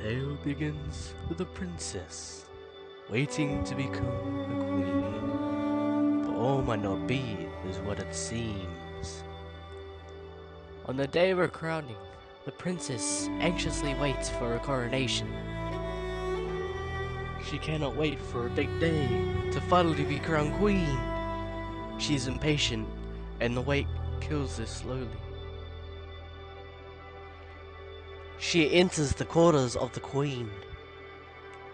tale begins with a princess waiting to become a queen, but all might not be as what it seems. On the day of her crowning, the princess anxiously waits for her coronation. She cannot wait for a big day to finally be crowned queen. She is impatient, and the wait kills her slowly. She enters the quarters of the queen.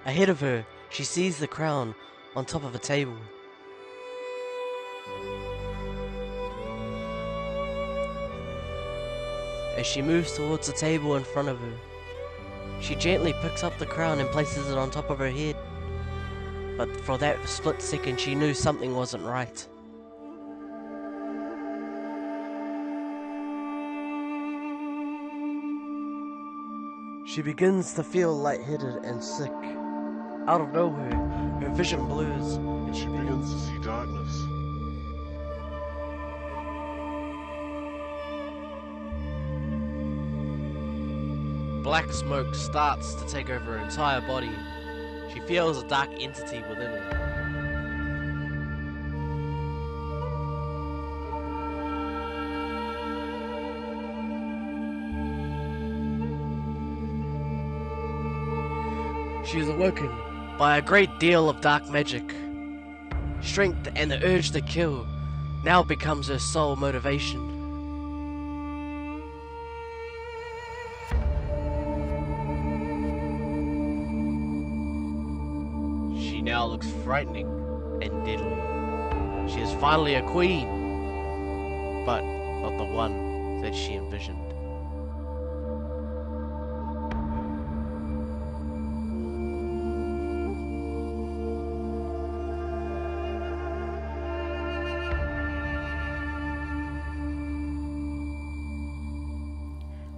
Ahead of her, she sees the crown on top of a table. As she moves towards the table in front of her, she gently picks up the crown and places it on top of her head. But for that split second, she knew something wasn't right. She begins to feel lightheaded and sick. Out of nowhere, her vision blurs and She begins to see darkness. black smoke starts to take over her entire body. She feels a dark entity within her. She is awoken by a great deal of dark magic. Strength and the urge to kill now becomes her sole motivation. She now looks frightening and deadly. She is finally a queen, but not the one that she envisioned.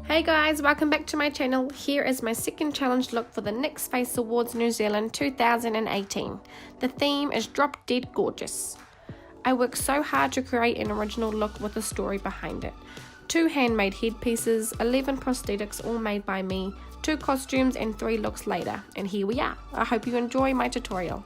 Hey guys, welcome back to my channel. Here is my second challenge look for the NYX Face Awards New Zealand 2018. The theme is Drop Dead Gorgeous. I worked so hard to create an original look with a story behind it. 2 handmade headpieces, 11 prosthetics all made by me, 2 costumes and 3 looks later, and here we are. I hope you enjoy my tutorial.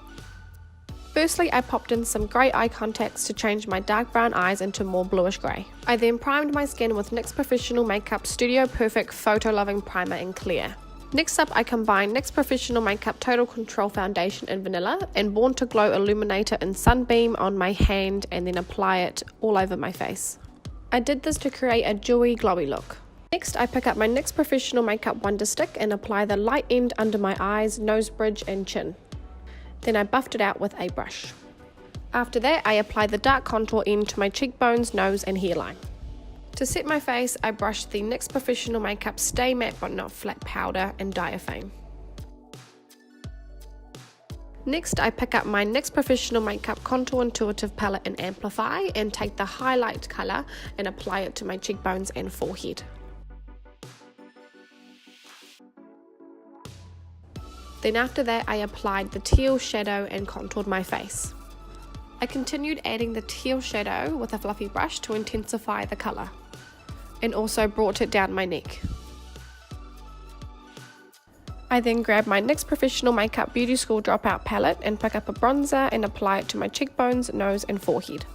Firstly, I popped in some grey eye contacts to change my dark brown eyes into more bluish grey. I then primed my skin with NYX Professional Makeup Studio Perfect Photo Loving Primer in Clear. Next up, I combined NYX Professional Makeup Total Control Foundation in Vanilla and Born to Glow Illuminator in Sunbeam on my hand and then apply it all over my face. I did this to create a dewy, glowy look. Next, I pick up my NYX Professional Makeup Wonder Stick and apply the light end under my eyes, nose bridge and chin. Then I buffed it out with a brush. After that, I apply the dark contour end to my cheekbones, nose and hairline. To set my face, I brush the NYX Professional Makeup Stay Matte But Not Flat powder and diaphane. Next, I pick up my NYX Professional Makeup Contour Intuitive Palette and Amplify and take the highlight colour and apply it to my cheekbones and forehead. Then after that, I applied the teal shadow and contoured my face. I continued adding the teal shadow with a fluffy brush to intensify the colour, and also brought it down my neck. I then grab my NYX Professional Makeup Beauty School Dropout palette and pick up a bronzer and apply it to my cheekbones, nose and forehead.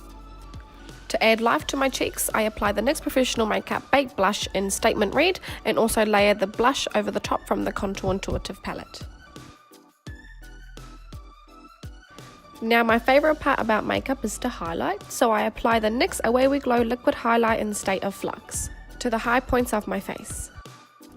To add life to my cheeks, I apply the NYX Professional Makeup Baked Blush in Statement Red and also layer the blush over the top from the Contour Intuitive palette. Now my favourite part about makeup is to highlight, so I apply the NYX Away We Glow Liquid Highlight in State of Flux to the high points of my face.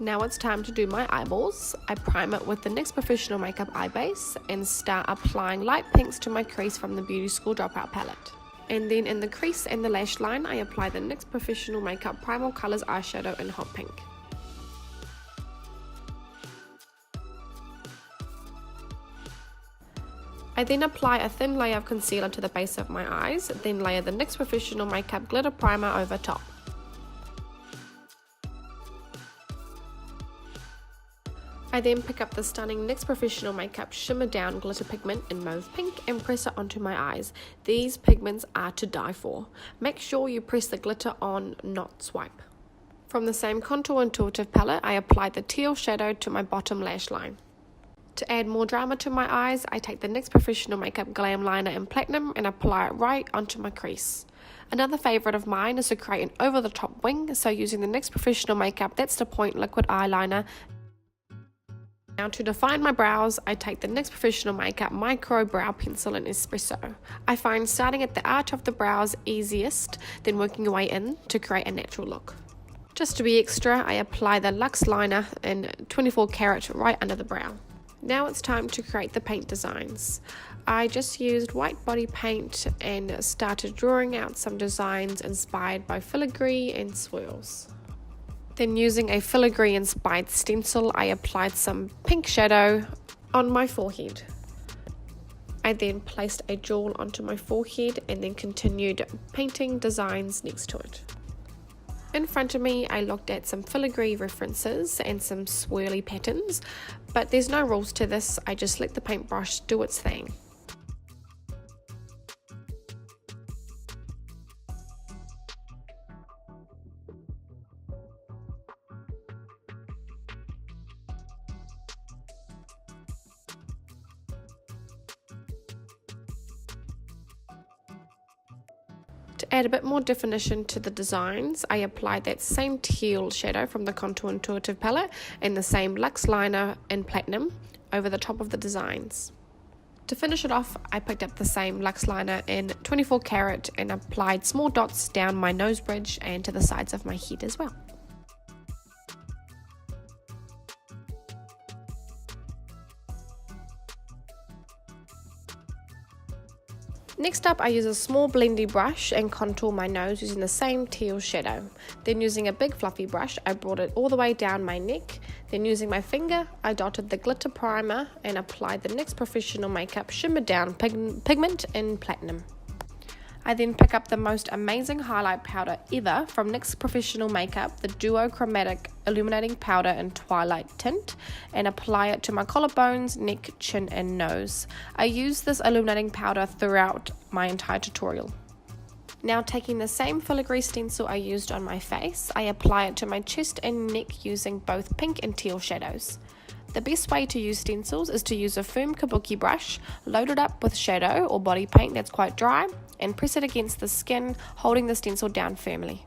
Now it's time to do my eyeballs. I prime it with the NYX Professional Makeup Eye Base and start applying light pinks to my crease from the Beauty School Dropout palette. And then in the crease and the lash line, I apply the NYX Professional Makeup Primal Colours eyeshadow in hot pink. I then apply a thin layer of concealer to the base of my eyes, then layer the NYX Professional Makeup Glitter Primer over top. I then pick up the stunning NYX Professional Makeup Shimmer Down Glitter Pigment in Mauve Pink and press it onto my eyes. These pigments are to die for. Make sure you press the glitter on, not swipe. From the same Contour Intuitive palette, I applied the teal shadow to my bottom lash line. To add more drama to my eyes, I take the NYX Professional Makeup Glam Liner in Platinum and apply it right onto my crease. Another favourite of mine is to create an over-the-top wing, so using the NYX Professional Makeup That's the Point liquid eyeliner. Now to define my brows, I take the NYX Professional Makeup Micro Brow Pencil in Espresso. I find starting at the arch of the brows easiest, then working your way in to create a natural look. Just to be extra, I apply the Luxe Liner in 24 karat right under the brow. Now it's time to create the paint designs. I just used white body paint and started drawing out some designs inspired by filigree and swirls. Then using a filigree inspired stencil, I applied some pink shadow on my forehead. I then placed a jewel onto my forehead and then continued painting designs next to it. In front of me, I looked at some filigree references and some swirly patterns, but there's no rules to this, I just let the paintbrush do its thing. To add a bit more definition to the designs, I applied that same teal shadow from the Contour Intuitive palette and the same Luxe Liner in Platinum over the top of the designs. To finish it off, I picked up the same Luxe Liner in 24 karat and applied small dots down my nose bridge and to the sides of my head as well. Next up, I use a small blendy brush and contour my nose using the same teal shadow. Then using a big fluffy brush, I brought it all the way down my neck. Then using my finger, I dotted the glitter primer and applied the NYX Professional Makeup Shimmer Down pigment in Platinum. I then pick up the most amazing highlight powder ever from NYX Professional Makeup, the Duo Chromatic Illuminating Powder in Twilight Tint, and apply it to my collarbones, neck, chin and nose. I use this illuminating powder throughout my entire tutorial. Now taking the same filigree stencil I used on my face, I apply it to my chest and neck using both pink and teal shadows. The best way to use stencils is to use a firm kabuki brush, load it up with shadow or body paint that's quite dry, and press it against the skin, holding the stencil down firmly.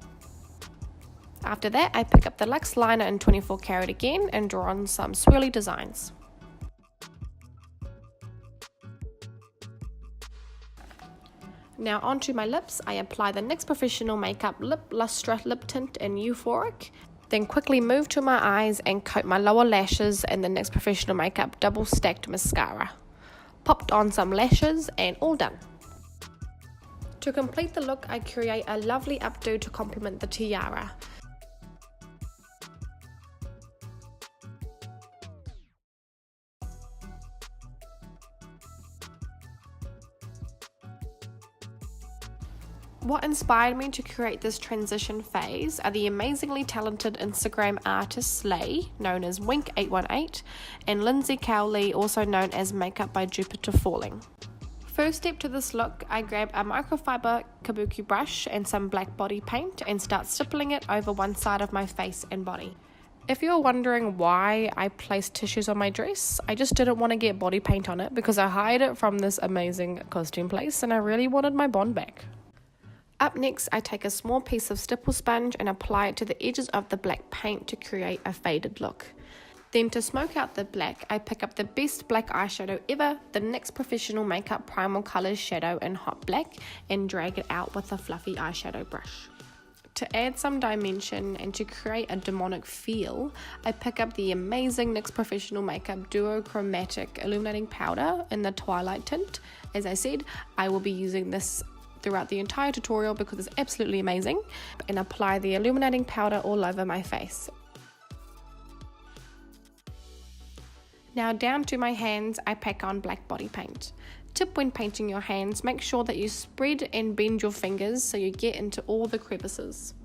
After that, I pick up the Luxe Liner in 24 karat again and draw on some swirly designs. Now onto my lips, I apply the NYX Professional Makeup Lip Lustre Lip Tint in Euphoric, then quickly move to my eyes and coat my lower lashes in the NYX Professional Makeup Double Stacked Mascara. Popped on some lashes and all done. To complete the look, I create a lovely updo to complement the tiara. What inspired me to create this transition phase are the amazingly talented Instagram artists Slay, known as Wink818, and Lindsay Cowley, also known as Makeup by Jupiter Falling. First step to this look, I grab a microfiber kabuki brush and some black body paint and start stippling it over one side of my face and body. If you're wondering why I placed tissues on my dress, I just didn't want to get body paint on it because I hired it from this amazing costume place and I really wanted my bond back. Up next, I take a small piece of stipple sponge and apply it to the edges of the black paint to create a faded look. Then to smoke out the black, I pick up the best black eyeshadow ever, the NYX Professional Makeup Primal Colors Shadow in Hot Black, and drag it out with a fluffy eyeshadow brush. To add some dimension and to create a demonic feel, I pick up the amazing NYX Professional Makeup Duo Chromatic Illuminating Powder in the Twilight Tint. As I said, I will be using this throughout the entire tutorial because it's absolutely amazing, and apply the illuminating powder all over my face. Now down to my hands, I pack on black body paint. Tip when painting your hands, make sure that you spread and bend your fingers so you get into all the crevices.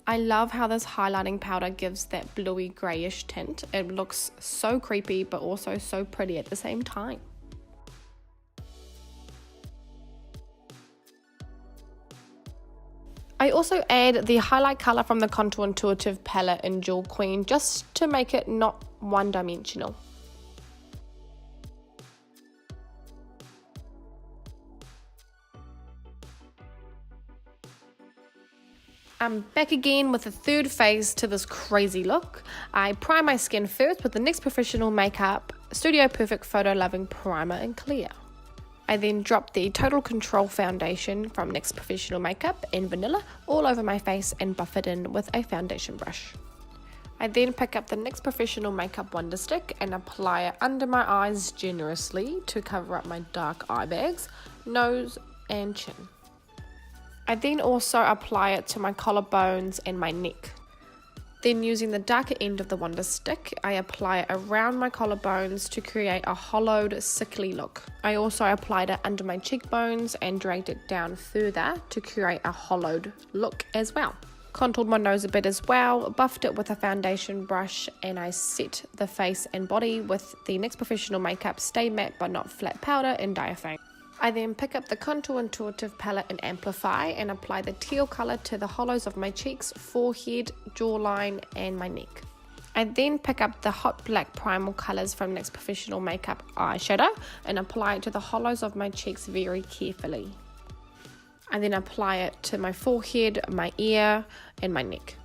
I love how this highlighting powder gives that bluey greyish tint. It looks so creepy but also so pretty at the same time. I also add the highlight color from the Contour Intuitive palette in Jewel Queen just to make it not one-dimensional. I'm back again with the third phase to this crazy look. I prime my skin first with the NYX Professional Makeup Studio Perfect Photo Loving Primer in Clear. I then drop the Total Control Foundation from NYX Professional Makeup in Vanilla all over my face and buff it in with a foundation brush. I then pick up the NYX Professional Makeup Wonder Stick and apply it under my eyes generously to cover up my dark eye bags, nose and chin. I then also apply it to my collarbones and my neck. Then using the darker end of the Wonder Stick, I apply it around my collarbones to create a hollowed, sickly look. I also applied it under my cheekbones and dragged it down further to create a hollowed look as well. Contoured my nose a bit as well, buffed it with a foundation brush, and I set the face and body with the NYX Professional Makeup Stay Matte But Not Flat powder in Diaphane. I then pick up the Contour Intuitive palette and Amplify and apply the teal color to the hollows of my cheeks, forehead, jawline and my neck. I then pick up the Hot Black Primal colors from NYX Professional Makeup eyeshadow and apply it to the hollows of my cheeks very carefully. I then apply it to my forehead, my ear and my neck.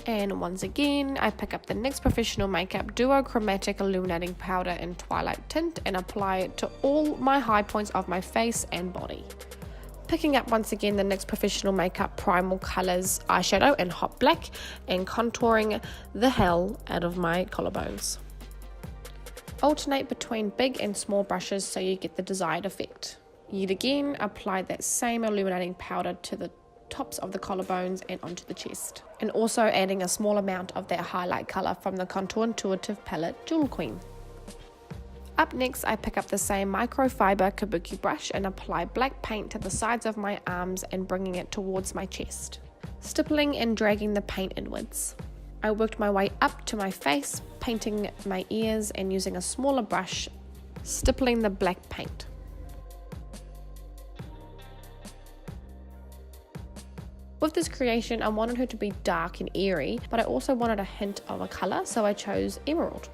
And once again, I pick up the NYX Professional Makeup Duo Chromatic Illuminating Powder in Twilight Tint and apply it to all my high points of my face and body. Picking up once again the NYX Professional Makeup Primal Colors eyeshadow in Hot Black and contouring the hell out of my collarbones. Alternate between big and small brushes so you get the desired effect. Yet again, apply that same illuminating powder to the tops of the collarbones and onto the chest, and also adding a small amount of that highlight color from the Contour Intuitive palette Jewel Queen. Up next, I pick up the same microfiber kabuki brush and apply black paint to the sides of my arms and bringing it towards my chest, stippling and dragging the paint inwards. I worked my way up to my face, painting my ears and using a smaller brush, stippling the black paint. With this creation, I wanted her to be dark and airy, but I also wanted a hint of a colour, so I chose emerald.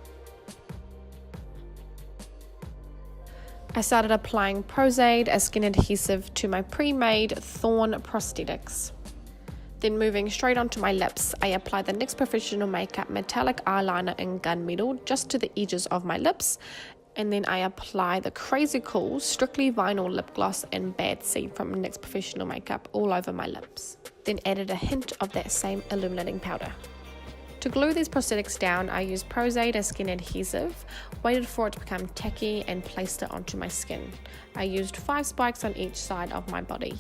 I started applying Posade as skin adhesive to my pre-made Thorn prosthetics. Then moving straight onto my lips, I applied the NYX Professional Makeup Metallic Eyeliner in Gunmetal just to the edges of my lips, and then I apply the Crazy Cool Strictly Vinyl Lip Gloss in Bad Seed from NYX Professional Makeup all over my lips. Then added a hint of that same illuminating powder. To glue these prosthetics down, I used Posade as skin adhesive, waited for it to become tacky and placed it onto my skin. I used 5 spikes on each side of my body.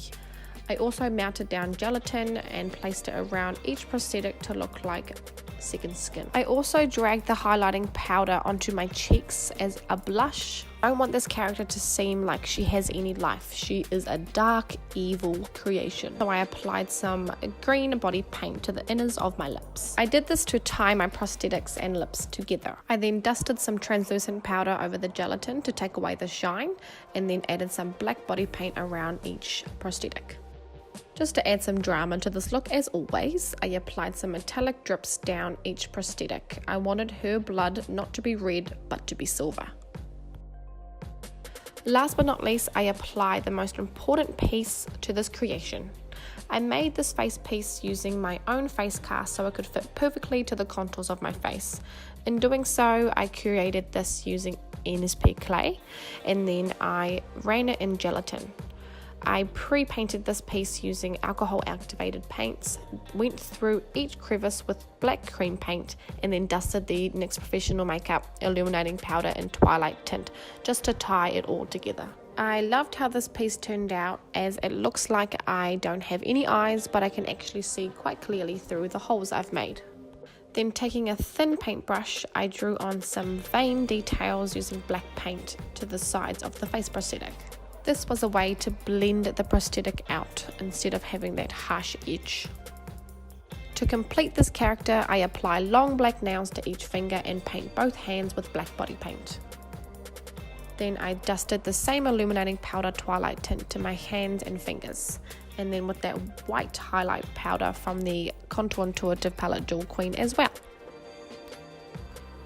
I also mounted down gelatin and placed it around each prosthetic to look like second skin. I also dragged the highlighting powder onto my cheeks as a blush. I don't want this character to seem like she has any life. She is a dark, evil creation. So I applied some green body paint to the inners of my lips. I did this to tie my prosthetics and lips together. I then dusted some translucent powder over the gelatin to take away the shine, and then added some black body paint around each prosthetic. Just to add some drama to this look, as always, I applied some metallic drips down each prosthetic. I wanted her blood not to be red, but to be silver. Last but not least, I applied the most important piece to this creation. I made this face piece using my own face cast so it could fit perfectly to the contours of my face. In doing so, I created this using NSP clay, and then I ran it in gelatin. I pre-painted this piece using alcohol activated paints, went through each crevice with black cream paint, and then dusted the NYX Professional Makeup Illuminating Powder in Twilight Tint just to tie it all together. I loved how this piece turned out, as it looks like I don't have any eyes, but I can actually see quite clearly through the holes I've made. Then taking a thin paintbrush, I drew on some vein details using black paint to the sides of the face prosthetic. This was a way to blend the prosthetic out instead of having that harsh edge. To complete this character, I apply long black nails to each finger and paint both hands with black body paint. Then I dusted the same illuminating powder twilight tint to my hands and fingers, and then with that white highlight powder from the Contour Intuitive palette Jewel Queen as well.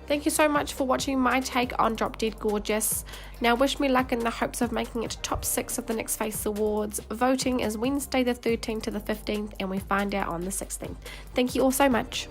Thank you so much for watching my take on Drop Dead Gorgeous. Now wish me luck in the hopes of making it to top 6 of the NYX Face Awards. Voting is Wednesday the 13th to the 15th, and we find out on the 16th. Thank you all so much.